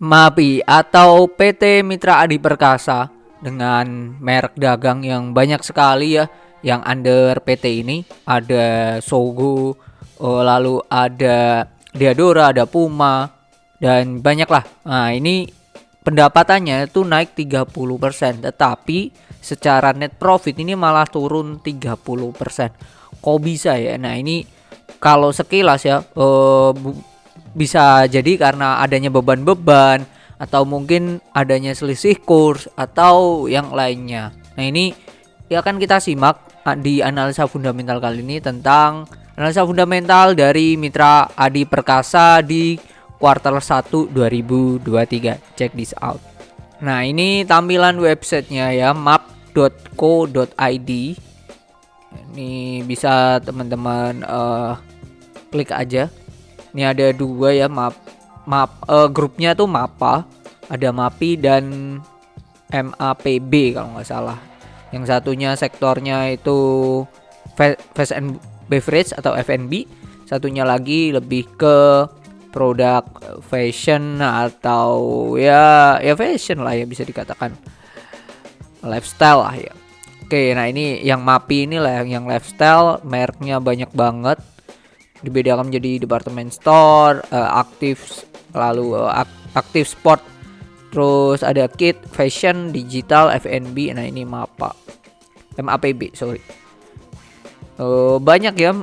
MAPI atau PT Mitra Adi Perkasa dengan merek dagang yang banyak sekali ya yang under PT ini. Ada Sogo, lalu ada Diadora, ada Puma, dan banyak lah. Nah, ini pendapatannya itu naik 30%, tetapi secara net profit ini malah turun 30%. Kok bisa ya? Nah, ini kalau sekilas ya bisa jadi karena adanya beban-beban atau mungkin adanya selisih kurs atau yang lainnya. Nah, ini ya akan kita simak di analisa fundamental kali ini tentang analisa fundamental dari Mitra Adi Perkasa di kuartal 1 2023. Check this out. Nah, ini tampilan websitenya ya, map.co.id. Ini bisa teman-teman klik aja. Ini ada dua ya, grupnya tuh MAPA, ada MAPI dan MAPB kalau nggak salah. Yang satunya sektornya itu Fast and Beverage atau F&B, satunya lagi lebih ke produk fashion atau ya fashion lah ya, bisa dikatakan lifestyle lah ya. Oke, nah ini yang MAPI ini lah yang lifestyle, mereknya banyak banget. Dibedakan menjadi department store, aktif, lalu aktif sport, terus ada kit, fashion, digital, F&B. Nah, ini MAPB, sorry. Banyak ya.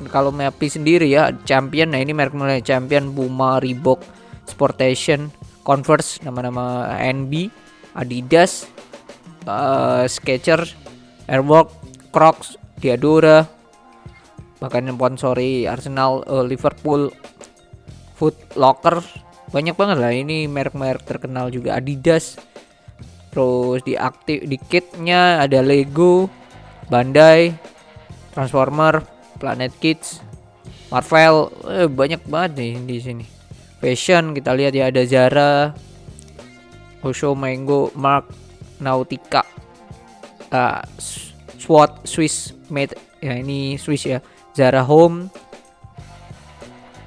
Kalau MAPI sendiri ya, Champion. Nah, ini merek mulai Champion, Puma, Reebok, Sportation, Converse, nama-nama NB, Adidas, Skechers, Airwalk, Crocs, Diadora, bahkan sponsori Arsenal, Liverpool, Foot Locker, banyak banget lah. Ini merek-merek terkenal juga, Adidas. Terus di kitnya ada Lego, Bandai, Transformer, Planet Kids, Marvel, banyak banget nih di sini. Fashion kita lihat ya, ada Zara, Osho, Mango, Mark, Nautica, SWAT, Swiss Made, ya ini Swiss ya. Zara Home,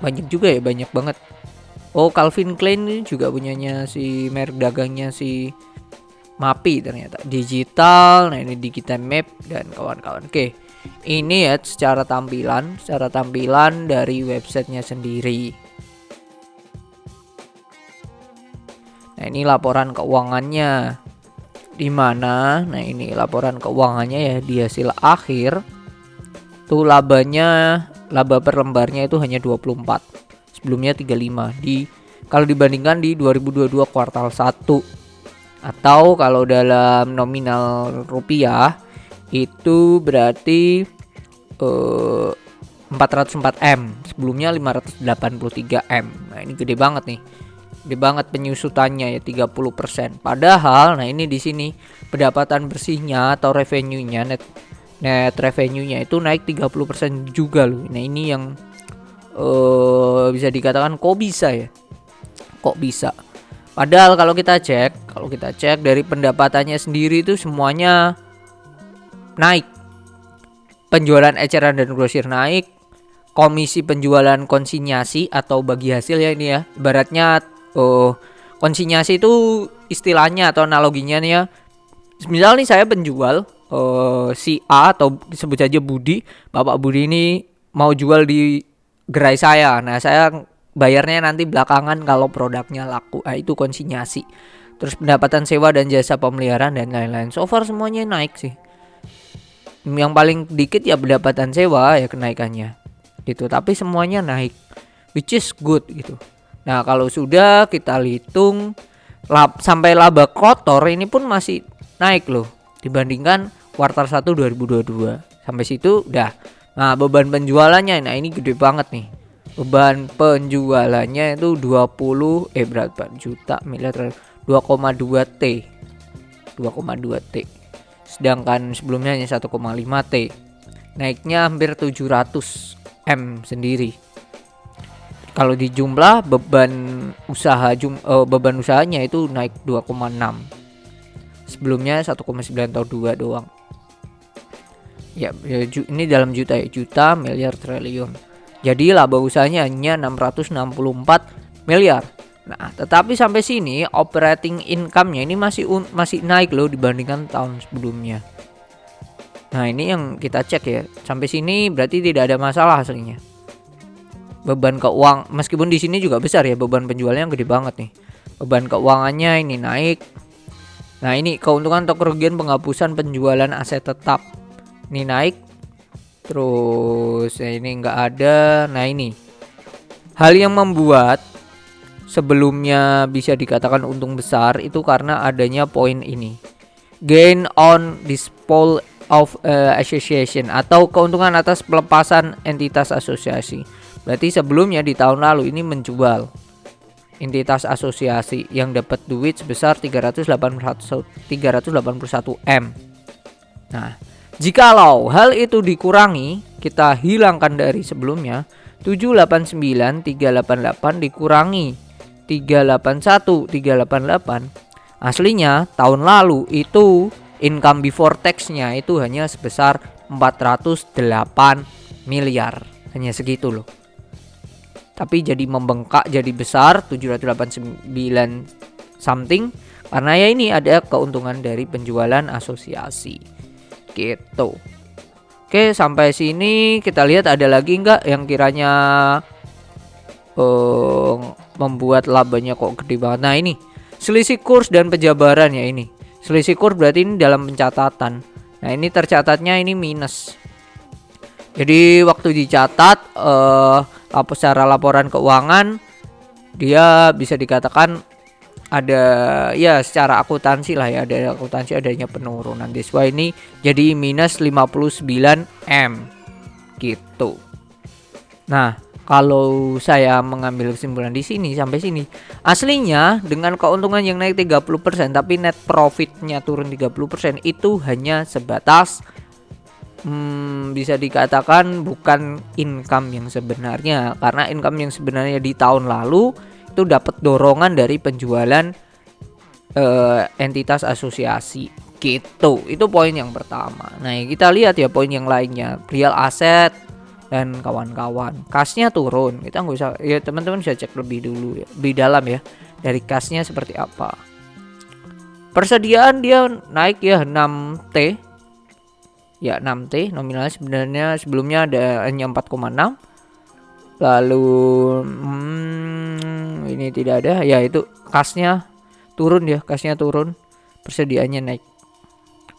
banyak juga ya, banyak banget. Oh, Calvin Klein ini juga punyanya si merek dagangnya si MAPI ternyata. Digital, nah ini Digital Map dan kawan-kawan. Oke, ini ya secara tampilan dari websitenya sendiri. Nah, ini laporan keuangannya di mana? Nah, ini laporan keuangannya ya di hasil akhir. Tuh laba per lembarnya itu hanya 24. Sebelumnya 35 kalau dibandingkan di 2022 kuartal 1. Atau kalau dalam nominal rupiah itu berarti 404M, sebelumnya 583M. Nah, ini gede banget nih. Gede banget penyusutannya ya, 30%. Padahal nah ini di sini pendapatan bersihnya atau revenue-nya, net revenue-nya itu naik 30% juga loh. Nah, ini yang bisa dikatakan kok bisa ya? Kok bisa? Padahal kalau kita cek dari pendapatannya sendiri itu semuanya naik. Penjualan eceran dan grosir naik, komisi penjualan konsinyasi atau bagi hasil ya ini ya. Ibaratnya konsinyasi itu istilahnya atau analoginya nih ya. Misal nih saya penjual, si A atau disebut saja Budi, Bapak Budi ini mau jual di gerai saya. Nah, saya bayarnya nanti belakangan kalau produknya laku. Nah, itu konsinyasi. Terus pendapatan sewa dan jasa pemeliharaan dan lain-lain. So far semuanya naik sih. Yang paling dikit ya pendapatan sewa ya kenaikannya gitu, tapi semuanya naik, which is good gitu. Nah, kalau sudah kita hitung sampai laba kotor ini pun masih naik loh dibandingkan kuartal 1 2022. Sampai situ udah. Nah, beban penjualannya, nah ini gede banget nih. Beban penjualannya itu 20 berapa juta miliar, 2,2 T. 2,2 T. Sedangkan sebelumnya hanya 1,5 T. Naiknya hampir 700 M sendiri. Kalau di jumlah beban usahanya itu naik 2,6. Sebelumnya 1,9 atau 2 doang. Ya, ini dalam juta ya, juta, miliar, triliun. Jadi laba usahanya hanya 664 miliar. Nah, tetapi sampai sini operating income-nya ini masih naik loh dibandingkan tahun sebelumnya. Nah, ini yang kita cek ya. Sampai sini berarti tidak ada masalah hasilnya. Beban keuangan meskipun di sini juga besar ya, beban penjualnya gede banget nih. Beban keuangannya ini naik. Nah, ini keuntungan atau kerugian penghapusan penjualan aset tetap. Ini naik. Terus ini enggak ada. Nah, ini hal yang membuat sebelumnya bisa dikatakan untung besar itu karena adanya poin ini. Gain on disposal of association atau keuntungan atas pelepasan entitas asosiasi. Berarti sebelumnya di tahun lalu ini menjual entitas asosiasi yang dapat duit sebesar 381 M. Nah, jikalau hal itu dikurangi, kita hilangkan dari sebelumnya 789 388 dikurangi 381 388. Aslinya tahun lalu itu income before tax-nya itu hanya sebesar 408 miliar. Hanya segitu loh. Tapi jadi membengkak jadi besar 789 something karena ya ini ada keuntungan dari penjualan asosiasi gitu. Oke, sampai sini kita lihat ada lagi nggak yang kiranya membuat labanya kok gede banget. Nah, ini selisih kurs dan penjabaran ya ini. Selisih kurs berarti ini dalam pencatatan. Nah, ini tercatatnya ini minus. Jadi waktu dicatat secara laporan keuangan dia bisa dikatakan ada ya secara akuntansi lah ya, ada akuntansi adanya penurunan. That's why ini jadi minus 59 M gitu. Nah, kalau saya mengambil kesimpulan di sini sampai sini, aslinya dengan keuntungan yang naik 30% tapi net profitnya turun 30% itu hanya sebatas bisa dikatakan bukan income yang sebenarnya, karena income yang sebenarnya di tahun lalu itu dapat dorongan dari penjualan entitas asosiasi gitu. Itu poin yang pertama. Nah, kita lihat ya poin yang lainnya, real asset dan kawan-kawan. Kasnya turun, kita nggak usah ya, teman-teman bisa cek lebih dulu ya, lebih dalam ya dari kasnya seperti apa. Persediaan dia naik ya 6T. Ya 6T nominalnya sebenarnya sebelumnya ada hanya 4,6. Lalu ini tidak ada ya, itu kasnya turun ya, kasnya turun, persediaannya naik.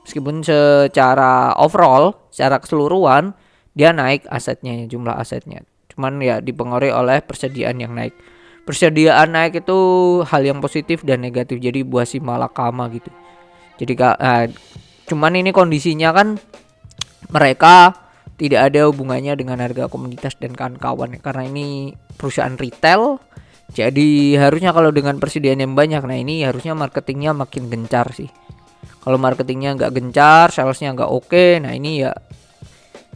Meskipun secara overall, secara keseluruhan dia naik asetnya, jumlah asetnya. Cuman ya dipengaruhi oleh persediaan yang naik. Persediaan naik itu hal yang positif dan negatif, jadi buah si malakama gitu. Jadi cuman ini kondisinya kan mereka tidak ada hubungannya dengan harga komoditas dan kawan-kawan karena ini perusahaan retail. Jadi harusnya kalau dengan persediaan yang banyak, nah ini harusnya marketingnya makin gencar sih. Kalau marketingnya nggak gencar, salesnya nggak oke, nah ini ya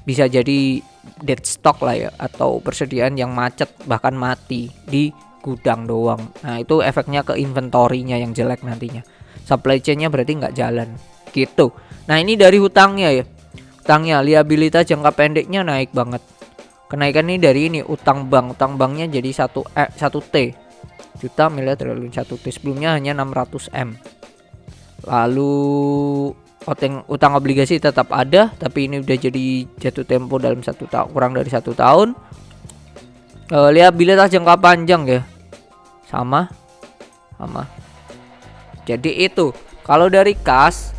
bisa jadi dead stock lah ya, atau persediaan yang macet bahkan mati di gudang doang. Nah itu efeknya ke inventorinya yang jelek nantinya. Supply chainnya berarti nggak jalan gitu. Nah ini dari hutangnya ya. Utangnya, liabilitas jangka pendeknya naik banget. Kenaikan ini dari ini utang bank. Utang banknya jadi 1T. Juta miliar triliun 1T. Sebelumnya hanya 600 M. Lalu utang obligasi tetap ada, tapi ini udah jadi jatuh tempo dalam 1 tahun, kurang dari 1 tahun. Liabilitas jangka panjang ya. Sama. Jadi itu. Kalau dari kas,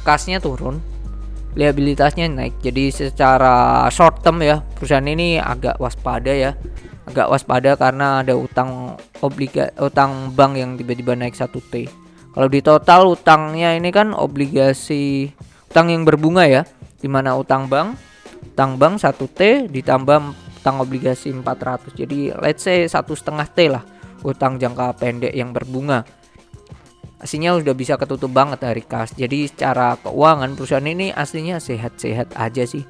kasnya turun, liabilitasnya naik. Jadi secara short term ya, perusahaan ini agak waspada karena ada utang bank yang tiba-tiba naik 1T. Kalau di total utangnya ini kan obligasi utang yang berbunga ya, dimana utang bank 1T ditambah utang obligasi 400. Jadi let's say 1,5T lah utang jangka pendek yang berbunga. Aslinya udah bisa ketutup banget dari kas. Jadi secara keuangan perusahaan ini aslinya sehat-sehat aja sih.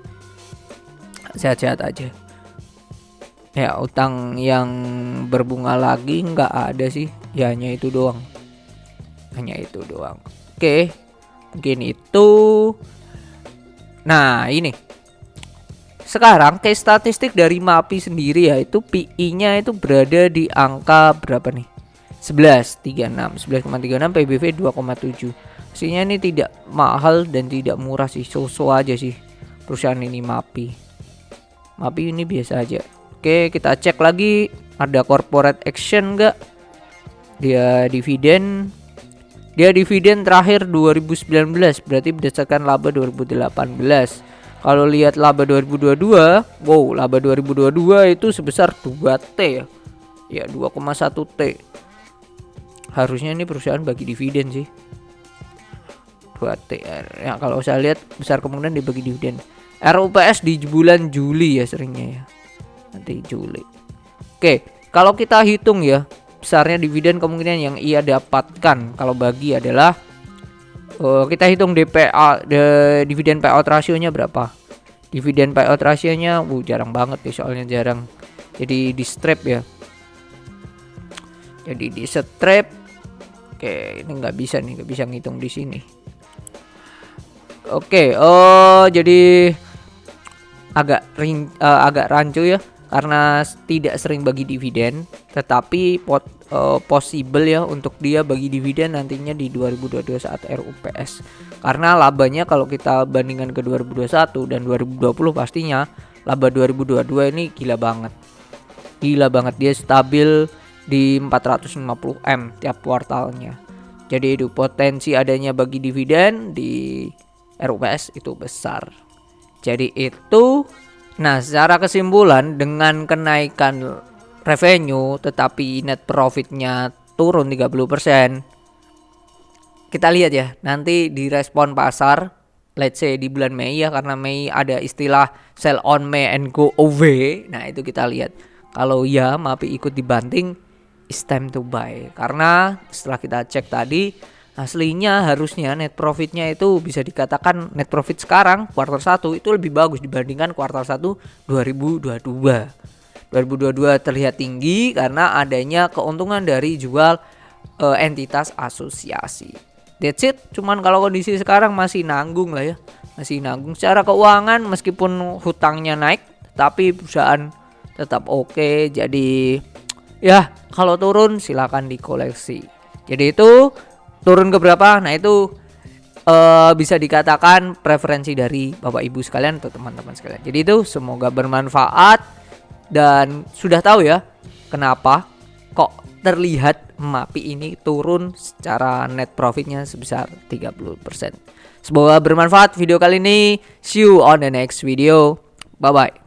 Sehat-sehat aja. Ya utang yang berbunga lagi nggak ada sih. Ya hanya itu doang. Oke. Mungkin itu. Nah ini. sekarang case statistik dari MAPI sendiri ya, itu PI-nya itu berada di angka berapa nih? 11,36 PBV 2,7. Hasilnya ini tidak mahal dan tidak murah sih, so-so aja sih perusahaan ini MAPI. MAPI ini biasa aja. Oke, kita cek lagi ada corporate action enggak? Dia dividen terakhir 2019, berarti berdasarkan laba 2018. Kalau lihat laba 2022, wow, laba 2022 itu sebesar 2T ya. Ya, 2,1T. Harusnya ini perusahaan bagi dividen sih. 2T. Ya, kalau saya lihat besar kemungkinan dibagi dividen. RUPS di bulan Juli ya seringnya ya. Nanti Juli. Oke, kalau kita hitung ya, besarnya dividen kemungkinan yang ia dapatkan kalau bagi adalah kita hitung DPA, dividen payout rasionya berapa. Dividen payout rasionya jarang banget ya, soalnya jarang. Jadi di strip ya. Jadi di strip. Oke, ini nggak bisa ngitung di sini. Oke, jadi agak rancu ya, karena tidak sering bagi dividen, tetapi possible ya untuk dia bagi dividen nantinya di 2022 saat RUPS. Karena labanya kalau kita bandingkan ke 2021 dan 2020 pastinya laba 2022 ini gila banget. Dia stabil di 450M tiap kuartalnya. Jadi itu potensi adanya bagi dividen di RUPS itu besar. Jadi itu, nah secara kesimpulan dengan kenaikan revenue tetapi net profitnya turun 30%, kita lihat ya nanti di respon pasar, let's say di bulan Mei ya, karena Mei ada istilah sell on May and go away. Nah itu kita lihat, kalau ya MAPI ikut dibanting, it's time to buy. Karena setelah kita cek tadi, aslinya harusnya net profitnya itu bisa dikatakan net profit sekarang kuartal 1 itu lebih bagus dibandingkan kuartal 1 2022. 2022 terlihat tinggi karena adanya keuntungan dari jual entitas asosiasi. That's it. Cuman kalau kondisi sekarang masih nanggung lah ya. Masih nanggung secara keuangan meskipun hutangnya naik, tapi perusahaan tetap oke. Jadi ya kalau turun silakan dikoleksi. Jadi itu turun ke berapa? Nah itu bisa dikatakan preferensi dari Bapak Ibu sekalian atau teman-teman sekalian. Jadi itu semoga bermanfaat dan sudah tahu ya kenapa kok terlihat MAPI ini turun secara net profitnya sebesar 30%. Semoga bermanfaat video kali ini. See you on the next video. Bye bye.